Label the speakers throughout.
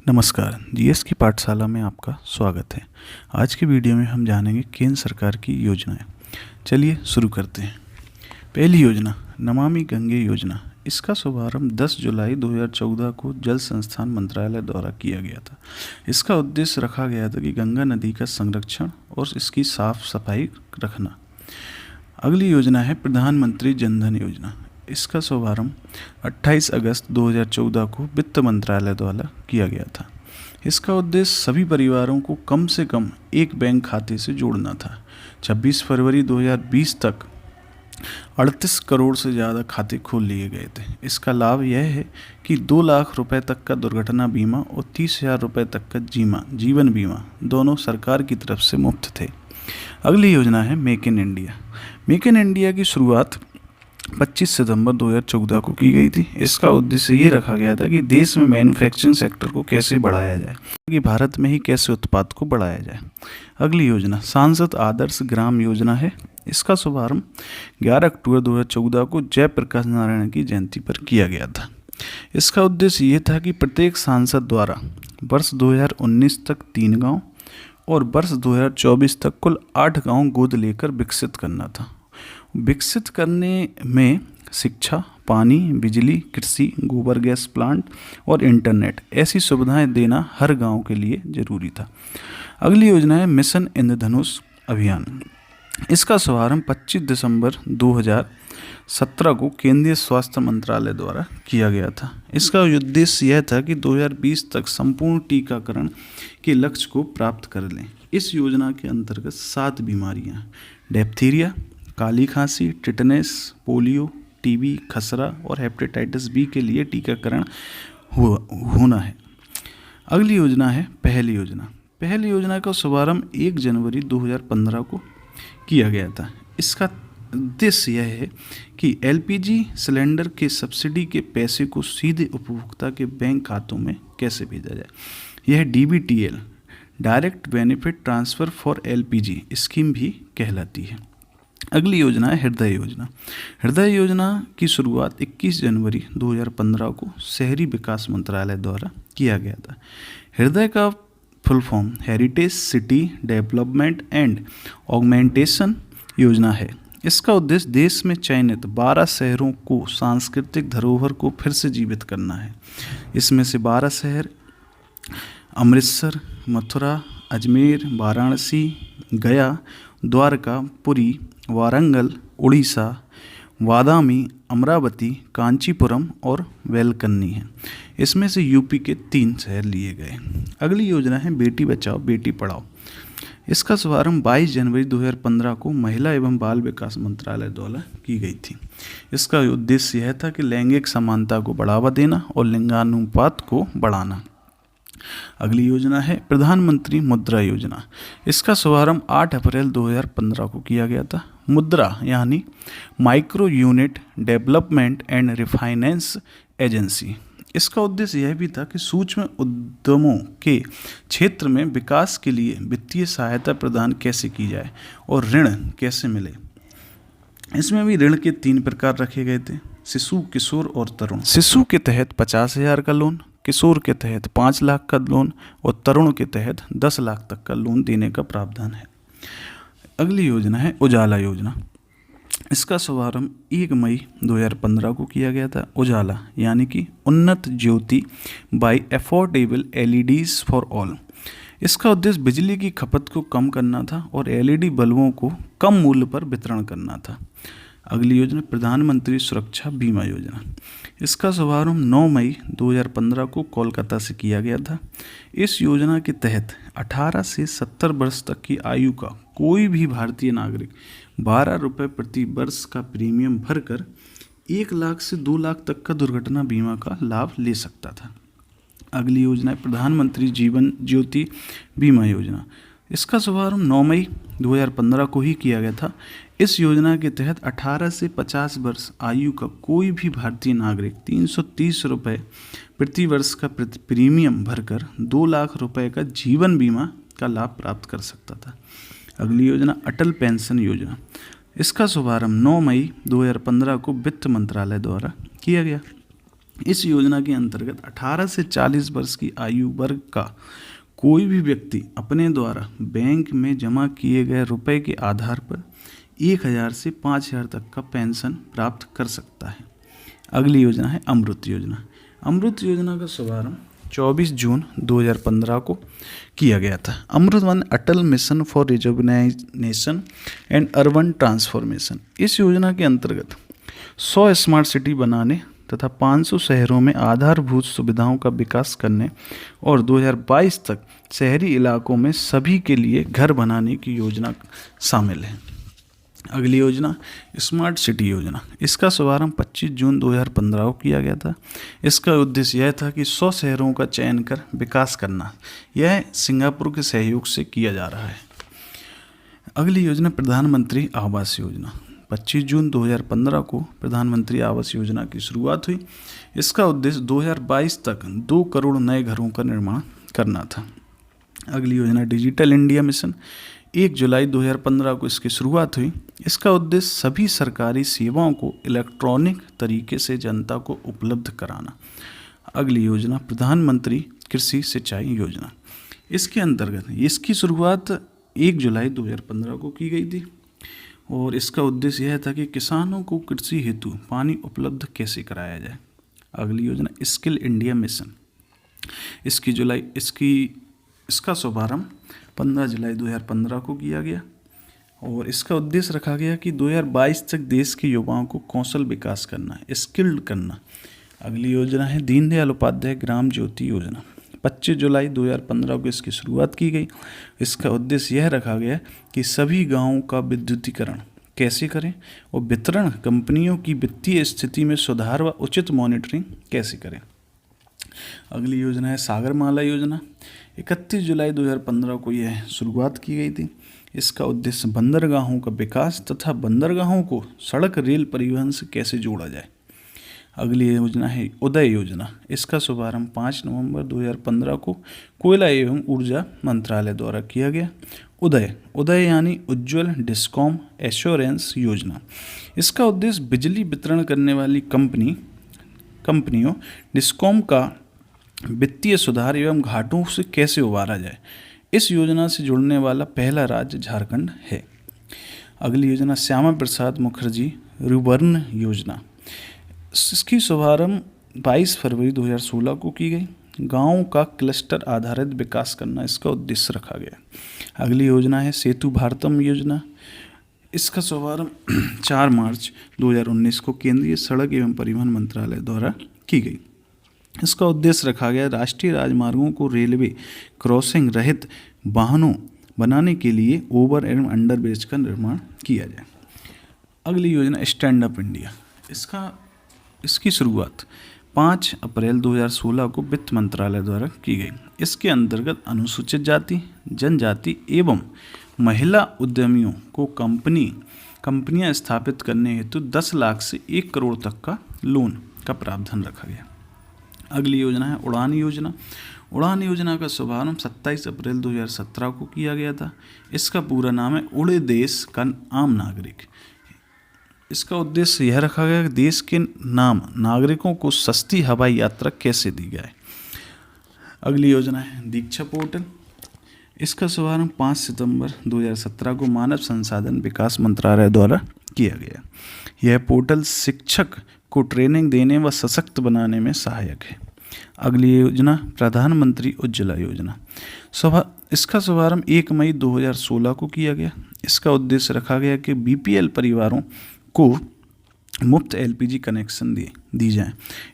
Speaker 1: नमस्कार, जीएस की पाठशाला में आपका स्वागत है। आज की वीडियो में हम जानेंगे केंद्र सरकार की योजनाएं। चलिए शुरू करते हैं। पहली योजना नमामि गंगे योजना। इसका शुभारंभ 10 जुलाई 2014 को जल संस्थान मंत्रालय द्वारा किया गया था। इसका उद्देश्य रखा गया था कि गंगा नदी का संरक्षण और इसकी साफ सफाई रखना। अगली योजना है प्रधानमंत्री जन धन योजना। इसका शुभारंभ 28 अगस्त 2014 को वित्त मंत्रालय द्वारा किया गया था। इसका उद्देश्य सभी परिवारों को कम से कम एक बैंक खाते से जोड़ना था। 26 फरवरी 2020 तक 38 करोड़ से ज़्यादा खाते खोल लिए गए थे। इसका लाभ यह है कि 2 लाख रुपए तक का दुर्घटना बीमा और 30,000 रुपये तक का जीवन बीमा दोनों सरकार की तरफ से मुफ्त थे। अगली योजना है make in India. Make in India की शुरुआत 25 सितंबर 2014 को की गई थी। इसका उद्देश्य ये रखा गया था कि देश में मैन्युफैक्चरिंग सेक्टर को कैसे बढ़ाया जाए, कि भारत में ही कैसे उत्पाद को बढ़ाया जाए। अगली योजना सांसद आदर्श ग्राम योजना है। इसका शुभारंभ 11 अक्टूबर 2014 को जयप्रकाश नारायण की जयंती पर किया गया था। इसका उद्देश्य ये था कि प्रत्येक सांसद द्वारा वर्ष 2019 तक 3 गाँव और वर्ष 2024 तक कुल 8 गाँव गोद लेकर विकसित करना था। विकसित करने में शिक्षा, पानी, बिजली, कृषि, गोबर गैस प्लांट और इंटरनेट ऐसी सुविधाएं देना हर गांव के लिए जरूरी था। अगली योजना है मिशन इंद्रधनुष अभियान। इसका शुभारंभ 25 दिसंबर 2017 को केंद्रीय स्वास्थ्य मंत्रालय द्वारा किया गया था। इसका उद्देश्य यह था कि 2020 तक संपूर्ण टीकाकरण के लक्ष्य को प्राप्त कर लें। इस योजना के अंतर्गत 7 बीमारियां डिप्थीरिया, काली खांसी, टिटनेस, पोलियो, टीबी, खसरा और हेपेटाइटिस बी के लिए टीकाकरण होना है। अगली योजना है पहल योजना। पहल योजना का शुभारंभ 1 जनवरी 2015 को किया गया था। इसका उद्देश्य यह है कि एलपीजी सिलेंडर के सब्सिडी के पैसे को सीधे उपभोक्ता के बैंक खातों में कैसे भेजा जाए। यह DBTL direct benefit transfer for LPG scheme भी कहलाती है। अगली योजना है हृदय योजना। हृदय योजना की शुरुआत 21 जनवरी 2015 को शहरी विकास मंत्रालय द्वारा किया गया था। हृदय का full form heritage city development and augmentation योजना है। इसका उद्देश्य देश में चयनित 12 शहरों को सांस्कृतिक धरोहर को फिर से जीवित करना है। इसमें से 12 शहर अमृतसर, मथुरा, अजमेर, वाराणसी, गया, द्वारका, पुरी, वारंगल, उड़ीसा, वादामी, अमरावती, कांचीपुरम और वेलकन्नी है। इसमें से यूपी के 3 शहर लिए गए। अगली योजना है बेटी बचाओ बेटी पढ़ाओ। इसका शुभारंभ 22 जनवरी 2015 को महिला एवं बाल विकास मंत्रालय द्वारा की गई थी। इसका उद्देश्य यह था कि लैंगिक समानता को बढ़ावा देना और लिंगानुपात को बढ़ाना। अगली योजना है प्रधानमंत्री मुद्रा योजना। इसका शुभारंभ 8 अप्रैल 2015 को किया गया था। मुद्रा यानी micro unit development and refinance agency. इसका उद्देश्य यह भी था कि सूक्ष्म उद्यमों के क्षेत्र में विकास के लिए वित्तीय सहायता प्रदान कैसे की जाए और ऋण कैसे मिले। इसमें भी ऋण के 3 प्रकार रखे गए थे: शिशु, किशोर और तरुण। शिशु के तहत 50,000 का लोन, किशोर के तहत 5 लाख का लोन और तरुण के तहत 10 लाख तक का लोन देने का प्रावधान है। अगली योजना है उजाला योजना। इसका शुभारंभ 1 मई 2015 को किया गया था। उजाला यानी कि Unnat Jyoti by affordable LEDs for all. इसका उद्देश्य बिजली की खपत को कम करना था और एलईडी बल्बों को कम मूल्य पर वितरण करना था। अगली योजना प्रधानमंत्री सुरक्षा बीमा योजना। इसका शुभारंभ 9 मई 2015 को कोलकाता से किया गया था। इस योजना के तहत 18 से 70 वर्ष तक की आयु का कोई भी भारतीय नागरिक 12 रुपये प्रति वर्ष का प्रीमियम भरकर 1 लाख से 2 लाख तक का दुर्घटना बीमा का लाभ ले सकता था। अगली योजना है प्रधानमंत्री जीवन ज्योति बीमा योजना। इसका शुभारंभ 9 मई 2015 को ही किया गया था। इस योजना के तहत 18 से 50 वर्ष आयु का कोई भी भारतीय नागरिक 330 रुपये प्रति वर्ष का प्रीमियम भरकर 2 लाख रुपए का जीवन बीमा का लाभ प्राप्त कर सकता था। अगली योजना अटल पेंशन योजना। इसका शुभारंभ 9 मई 2015 को वित्त मंत्रालय द्वारा किया गया। इस योजना के अंतर्गत 18 से 40 वर्ष की आयु वर्ग का कोई भी व्यक्ति अपने द्वारा बैंक में जमा किए गए रुपए के आधार पर 1,000 से 5,000 तक का पेंशन प्राप्त कर सकता है। अगली योजना है अमृत योजना। अमृत योजना का शुभारंभ 24 जून 2015 को किया गया था। Amrut one Atal mission for rejuvenation and urban transformation. इस योजना के अंतर्गत 100 स्मार्ट सिटी बनाने तथा 500 शहरों में आधारभूत सुविधाओं का विकास करने और 2022 तक शहरी इलाकों में सभी के लिए घर बनाने की योजना शामिल है। अगली योजना स्मार्ट सिटी योजना। इसका शुभारंभ 25 जून 2015 को किया गया था। इसका उद्देश्य यह था कि 100 शहरों का चयन कर विकास करना। यह सिंगापुर के सहयोग से किया जा रहा है। अगली योजना प्रधानमंत्री आवास योजना। 25 जून 2015 को प्रधानमंत्री आवास योजना की शुरुआत हुई। इसका उद्देश्य 2022 तक 2 करोड़ नए घरों का निर्माण करना था। अगली योजना डिजिटल इंडिया मिशन। 1 जुलाई 2015 को इसकी शुरुआत हुई। इसका उद्देश्य सभी सरकारी सेवाओं को इलेक्ट्रॉनिक तरीके से जनता को उपलब्ध कराना। अगली योजना प्रधानमंत्री कृषि सिंचाई योजना। इसके अंतर्गत इसकी शुरुआत 1 जुलाई 2015 को की गई थी और इसका उद्देश्य यह था कि किसानों को कृषि हेतु पानी उपलब्ध कैसे कराया जाए। अगली योजना स्किल इंडिया मिशन। इसका शुभारंभ 15 जुलाई 2015 को किया गया और इसका उद्देश्य रखा गया कि 2022 तक देश के युवाओं को कौशल विकास करना, स्किल्ड करना। अगली योजना है दीनदयाल उपाध्याय ग्राम ज्योति योजना। 25 जुलाई 2015 को इसकी शुरुआत की गई। इसका उद्देश्य यह रखा गया कि सभी गांवों का विद्युतीकरण कैसे करें और वितरण कंपनियों की वित्तीय स्थिति में सुधार व उचित मॉनिटरिंग कैसे करें। अगली योजना है सागरमाला योजना। 31 जुलाई 2015 को यह शुरुआत की गई थी। इसका उद्देश्य बंदरगाहों का विकास तथा बंदरगाहों को सड़क रेल परिवहन से कैसे जोड़ा जाए। अगली योजना है उदय योजना। इसका शुभारंभ 5 नवंबर 2015 को कोयला एवं ऊर्जा मंत्रालय द्वारा किया गया। उदय यानी उज्ज्वल डिस्कॉम एश्योरेंस योजना। इसका उद्देश्य बिजली वितरण करने वाली कंपनियों डिस्कॉम का वित्तीय सुधार एवं घाटों से कैसे उबारा जाए। इस योजना से जुड़ने वाला पहला राज्य झारखंड है। अगली योजना श्यामा प्रसाद मुखर्जी रुर्बन योजना। इसकी शुभारंभ 22 फरवरी 2016 को की गई। गांवों का क्लस्टर आधारित विकास करना इसका उद्देश्य रखा गया। अगली योजना है सेतु भारतम योजना। इसका शुभारंभ 4 मार्च 2019 को केंद्रीय सड़क एवं परिवहन मंत्रालय द्वारा की गई। इसका उद्देश्य रखा गया राष्ट्रीय राजमार्गों को रेलवे क्रॉसिंग रहित वाहनों बनाने के लिए ओवर एवं अंडर ब्रिज का निर्माण किया जाए। अगली योजना स्टैंड अप इंडिया। इसकी शुरुआत 5 अप्रैल 2016 को वित्त मंत्रालय द्वारा की गई। इसके अंतर्गत अनुसूचित जाति, जनजाति एवं महिला उद्यमियों को कंपनियां स्थापित करने हेतु 10 लाख से 1 करोड़ तक का लोन का प्रावधान रखा गया। अगली योजना है उड़ान योजना। उड़ान योजना का शुभारंभ 27 अप्रैल 2017 को किया गया था। इसका पूरा नाम है उड़े देश का आम नागरिक। इसका उद्देश्य यह रखा गया कि देश के नाम नागरिकों को सस्ती हवाई यात्रा कैसे दी जाए। अगली योजना है दीक्षा पोर्टल। इसका शुभारंभ 5 सितंबर 2017 को मानव संसाधन विकास मंत्रालय द्वारा किया गया। यह पोर्टल शिक्षक को ट्रेनिंग देने व सशक्त बनाने में सहायक है। अगली योजना प्रधानमंत्री उज्ज्वला योजना। इसका शुभारंभ 1 मई 2016 को किया गया। इसका उद्देश्य रखा गया कि बीपीएल परिवारों को मुफ्त एलपीजी कनेक्शन दी जाए।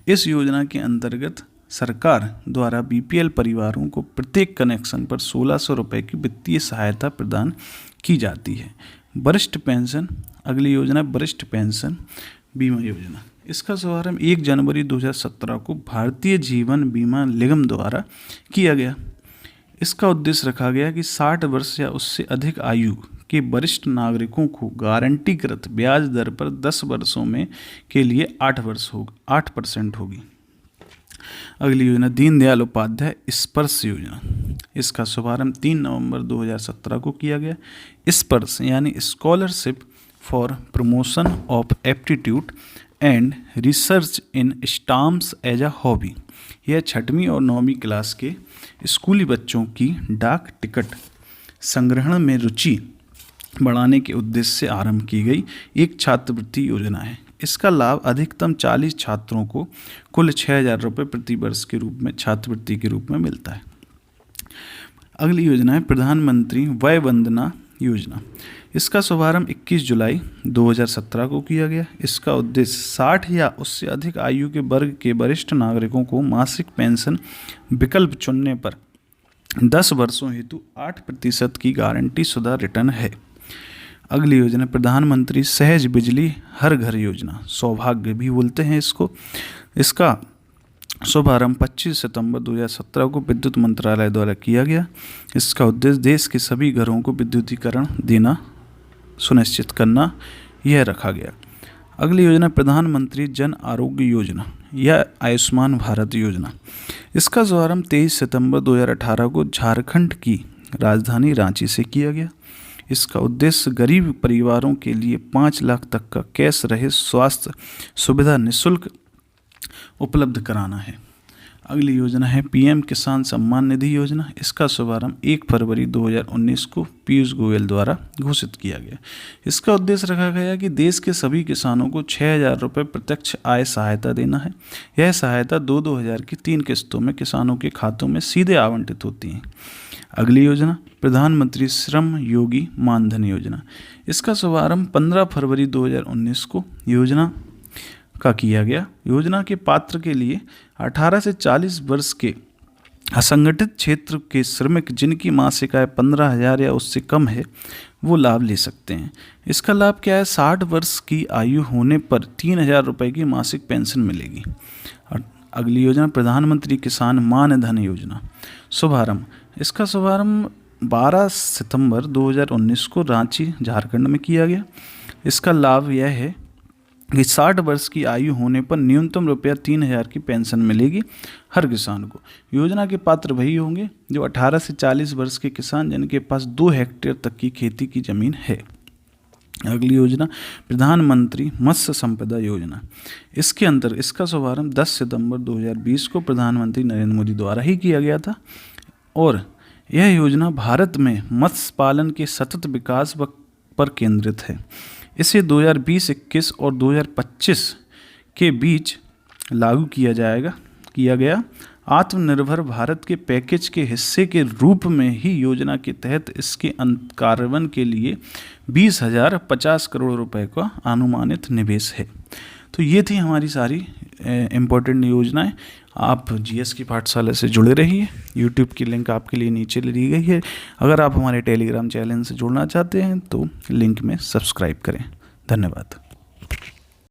Speaker 1: इस योजना के अंतर्गत सरकार द्वारा बीपीएल परिवारों को प्रत्येक कनेक्शन पर 1600 रुपये की वित्तीय सहायता प्रदान की जाती है। वरिष्ठ पेंशन। अगली योजना वरिष्ठ पेंशन बीमा योजना। इसका शुभारंभ 1 जनवरी 2017 को भारतीय जीवन बीमा निगम द्वारा किया गया। इसका उद्देश्य रखा गया कि 60 वर्ष या उससे अधिक आयु के वरिष्ठ नागरिकों को गारंटीकृत ब्याज दर पर 10 वर्षों में के लिए 8% होगी। अगली योजना दीनदयाल उपाध्याय स्पर्श योजना। इसका शुभारंभ 3 नवंबर 2017 को किया गया। स्पर्श यानी scholarship for promotion of aptitude and research in stamps as a hobby. यह 6वीं और 9वीं क्लास के स्कूली बच्चों की डाक टिकट संग्रहण में रुचि बढ़ाने के उद्देश्य से आरंभ की गई एक छात्रवृत्ति योजना है। इसका लाभ अधिकतम 40 छात्रों को कुल 6,000 रुपये प्रति वर्ष के रूप में छात्रवृत्ति के रूप में मिलता है। अगली योजना है प्रधानमंत्री वय वंदना योजना। इसका शुभारंभ 21 जुलाई 2017 को किया गया। इसका उद्देश्य 60 या उससे अधिक आयु के वर्ग के वरिष्ठ नागरिकों को मासिक पेंशन विकल्प चुनने पर 10 वर्षों हेतु 8% की गारंटी शुदा रिटर्न है। अगली योजना प्रधानमंत्री सहज बिजली हर घर योजना, सौभाग्य भी बोलते हैं इसको। इसका शुभारंभ 25 सितंबर 2017 को विद्युत मंत्रालय द्वारा किया गया। इसका उद्देश्य देश के सभी घरों को विद्युतीकरण देना सुनिश्चित करना यह रखा गया। अगली योजना प्रधानमंत्री जन आरोग्य योजना या आयुष्मान भारत योजना। इसका शुभारंभ 23 सितंबर 2018 को झारखंड की राजधानी रांची से किया गया। इसका उद्देश्य गरीब परिवारों के लिए 5 लाख तक का कैश रहित स्वास्थ्य सुविधा निःशुल्क उपलब्ध कराना है। अगली योजना है पीएम किसान सम्मान निधि योजना। इसका शुभारंभ 1 फरवरी 2019 को पीयूष गोयल द्वारा घोषित किया गया। इसका उद्देश्य रखा गया कि देश के सभी किसानों को 6,000 रुपये प्रत्यक्ष आय सहायता देना है। यह सहायता 2-2 हज़ार की 3 किस्तों में किसानों के खातों में सीधे आवंटित होती है। अगली योजना प्रधानमंत्री श्रम योगी मानधन योजना। इसका शुभारंभ 15 फरवरी 2019 को योजना का किया गया। योजना के पात्र के लिए 18 से 40 वर्ष के असंगठित क्षेत्र के श्रमिक जिनकी मासिक आय 15,000 या उससे कम है वो लाभ ले सकते हैं। इसका लाभ क्या है? 60 वर्ष की आयु होने पर 3,000 रुपये की मासिक पेंशन मिलेगी। अगली योजना प्रधानमंत्री किसान मान धन योजना, शुभारंभ। इसका शुभारंभ 12 सितंबर 2019 को रांची झारखंड में किया गया। इसका लाभ यह है कि 60 वर्ष की आयु होने पर न्यूनतम रुपया 3,000 की पेंशन मिलेगी हर किसान को। योजना के पात्र वही होंगे जो 18 से 40 वर्ष के किसान जिनके पास 2 हेक्टेयर तक की खेती की ज़मीन है। अगली योजना प्रधानमंत्री मत्स्य संपदा योजना। इसके अंदर इसका शुभारंभ 10 सितंबर 2020 को प्रधानमंत्री नरेंद्र मोदी द्वारा ही किया गया था और यह योजना भारत में मत्स्य पालन के सतत विकास पर केंद्रित है। इसे 2020-21 और 2025 के बीच लागू किया गया। आत्मनिर्भर भारत के पैकेज के हिस्से के रूप में ही योजना के तहत इसके कार्यान्वयन के लिए 20,050 करोड़ रुपए का अनुमानित निवेश है। तो ये थी हमारी सारी इम्पोर्टेंट योजनाएं। आप जीएस की पाठशाला से जुड़े रहिए। यूट्यूब की लिंक आपके लिए नीचे दी गई है। अगर आप हमारे टेलीग्राम चैनल से जुड़ना चाहते हैं तो लिंक में सब्सक्राइब करें। धन्यवाद।